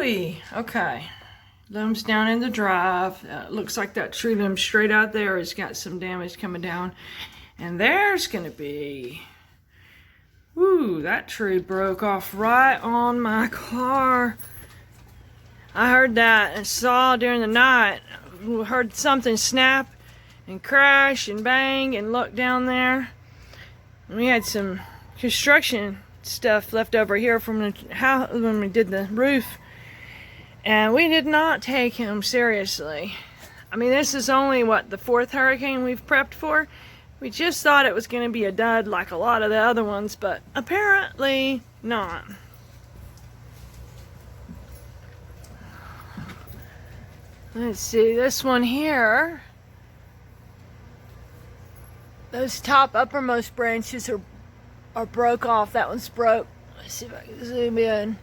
Woo-wee. Okay. Limbs down in the drive. Looks like that tree limb straight out there has got some damage coming down. And there's going to be... Woo, that tree broke off right on my car. I heard that and saw during the night. Heard something snap and crash and bang and looked down there. We had some construction stuff left over here from the house when we did the roof. And we did not take him seriously. I mean, this is only, what, the 4th hurricane we've prepped for? We just thought it was going to be a dud like a lot of the other ones, but apparently not. Let's see, this one here. Those top uppermost branches are broke off. That one's broke. Let's see if I can zoom in.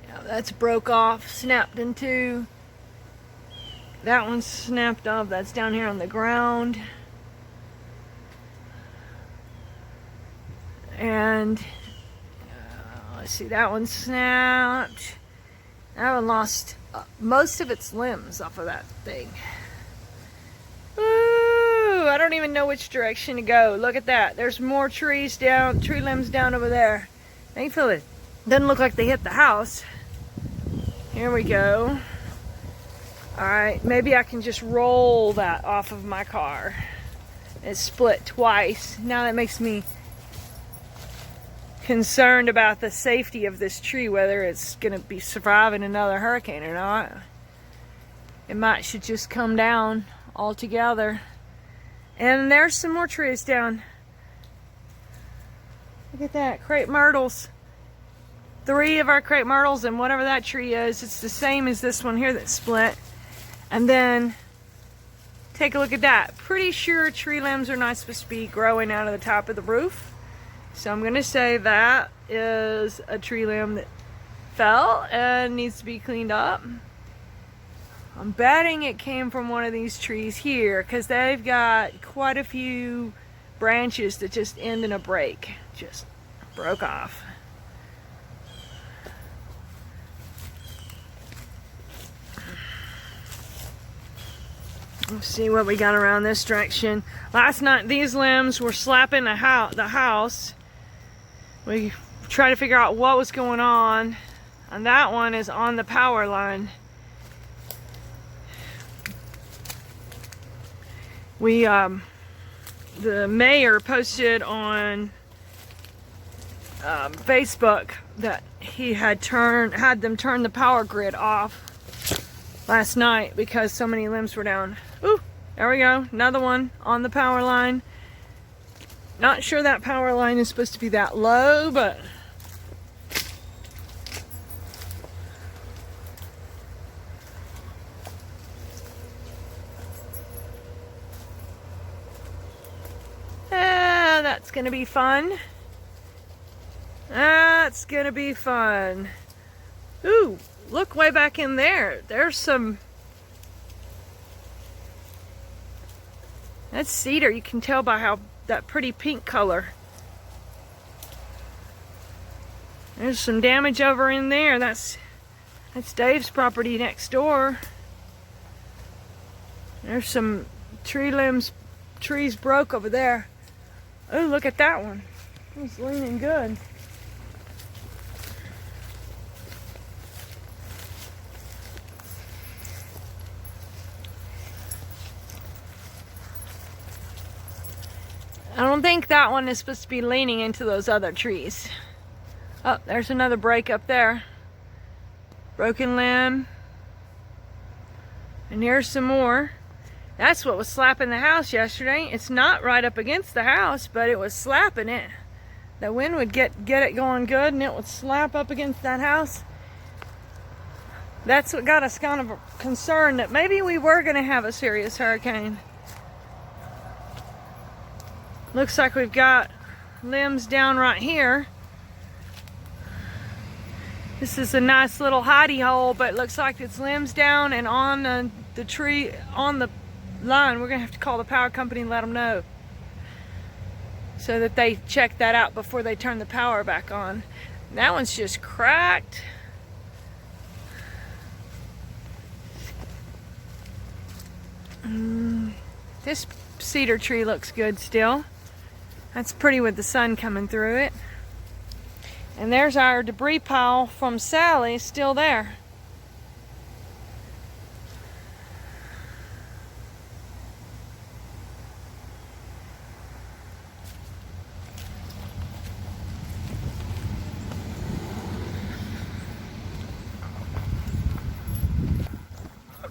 Yeah, that's broke off, snapped in two. That one's snapped off. That's down here on the ground. And let's see, that one snapped. That one lost most of its limbs off of that thing. Ooh, I don't even know which direction to go. Look at that. There's more trees down, tree limbs down over there. Thankfully, it doesn't look like they hit the house. Here we go. Alright, maybe I can just roll that off of my car. It's split twice. Now that makes me concerned about the safety of this tree, whether it's going to be surviving another hurricane or not. It should just come down altogether. And there's some more trees down. Look at that, crepe myrtles. 3 of our crepe myrtles, and whatever that tree is, it's the same as this one here that's split. And then take a look at that. Pretty sure tree limbs are not supposed to be growing out of the top of the roof. So I'm going to say that is a tree limb that fell and needs to be cleaned up. I'm betting it came from one of these trees here because they've got quite a few branches that just end in a break. Just broke off. Let's see what we got around this direction. Last night these limbs were slapping the house. We tried to figure out what was going on, and that one is on the power line. We, the mayor posted on Facebook that he had them turn the power grid off last night because so many limbs were down. Ooh, there we go, another one on the power line. Not sure that power line is supposed to be that low, but that's gonna be fun. That's gonna be fun. Ooh, look way back in there. There's some... That's cedar. You can tell by how that pretty pink color. There's some damage over in there. That's Dave's property next door. There's some trees broke over there. Oh, look at that one. It's leaning good. I don't think that one is supposed to be leaning into those other trees. Oh, there's another break up there. Broken limb. And here's some more. That's what was slapping the house yesterday. It's not right up against the house, but it was slapping it. The wind would get it going good, and it would slap up against that house. That's what got us kind of concerned that maybe we were going to have a serious hurricane. Looks like we've got limbs down right here. This is a nice little hidey hole, but it looks like it's limbs down and on the tree, on the line. We're gonna have to call the power company and let them know so that they check that out before they turn the power back on. That one's just cracked. This cedar tree looks good still. That's pretty with the sun coming through it. And there's our debris pile from Sally still there.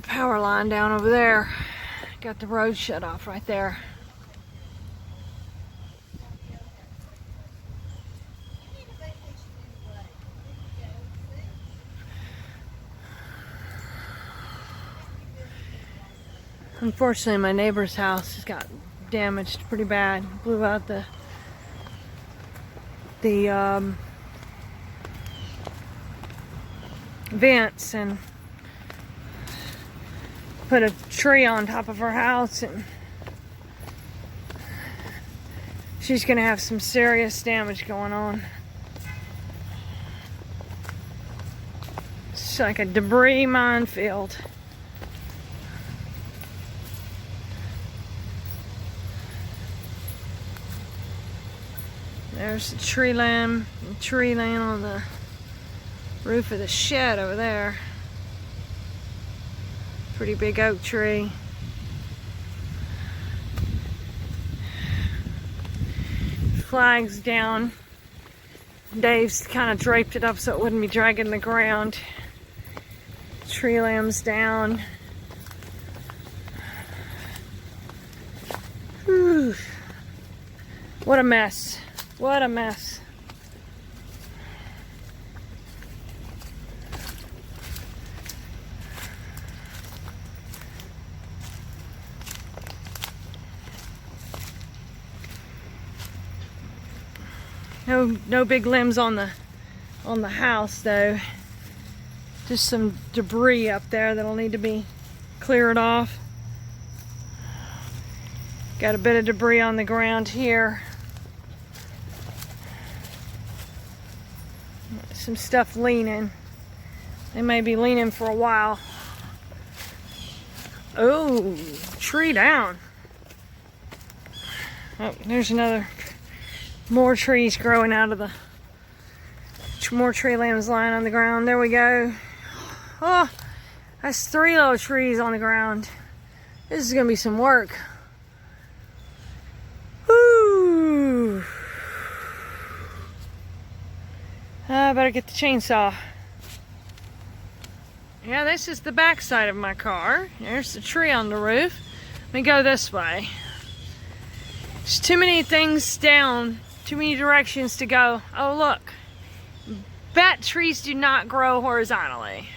Power line down over there. Got the road shut off right there. Unfortunately, my neighbor's house has got damaged pretty bad. Blew out the vents and put a tree on top of her house, and she's gonna have some serious damage going on. It's like a debris minefield. There's the tree limb on the roof of the shed over there. Pretty big oak tree. Flags down. Dave's kind of draped it up so it wouldn't be dragging the ground. Tree limbs down. Whew. What a mess. What a mess. No big limbs on the house though. Just some debris up there that'll need to be cleared off. Got a bit of debris on the ground here. Some stuff leaning. They may be leaning for a while. Oh, tree down. Oh, there's another. More trees growing out of the, more tree limbs lying on the ground. There we go. Oh, that's 3 little trees on the ground. This is gonna be some work. Woo! I better get the chainsaw. Yeah, this is the back side of my car. There's the tree on the roof. Let me go this way. There's too many things down. Too many directions to go. Oh, look. Bat trees do not grow horizontally.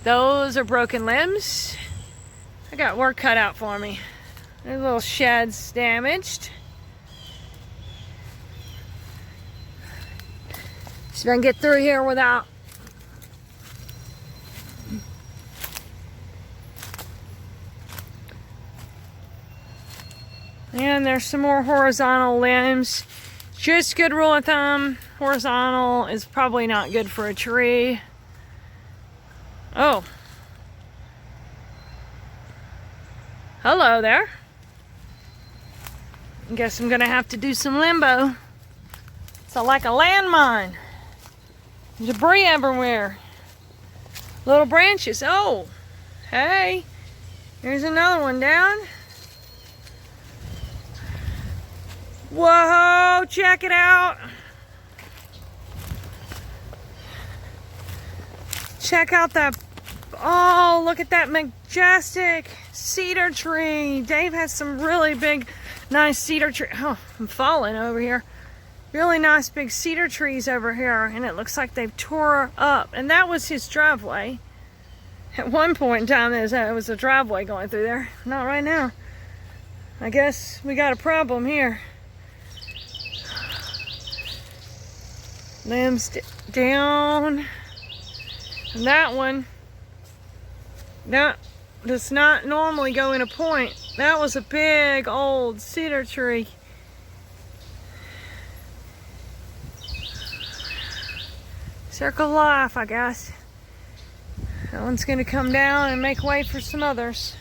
Those are broken limbs. I got work cut out for me. There's little sheds damaged. See if I can get through here without. And there's some more horizontal limbs. Just good rule of thumb, horizontal is probably not good for a tree. Oh. Hello there. Guess I'm gonna have to do some limbo. It's like a landmine. Debris everywhere. Little branches. Oh, hey. Here's another one down. Whoa, check it out. Check out that, oh, look at that majestic cedar tree. Dave has some really big, nice cedar tree. Oh, I'm falling over here. Really nice big cedar trees over here, and it looks like they've tore up. And that was his driveway. At one point in time, there was a driveway going through there. Not right now. I guess we got a problem here. Limbs down. And that one, that does not normally go in a point. That was a big old cedar tree. Circle of life, I guess. That one's gonna come down and make way for some others.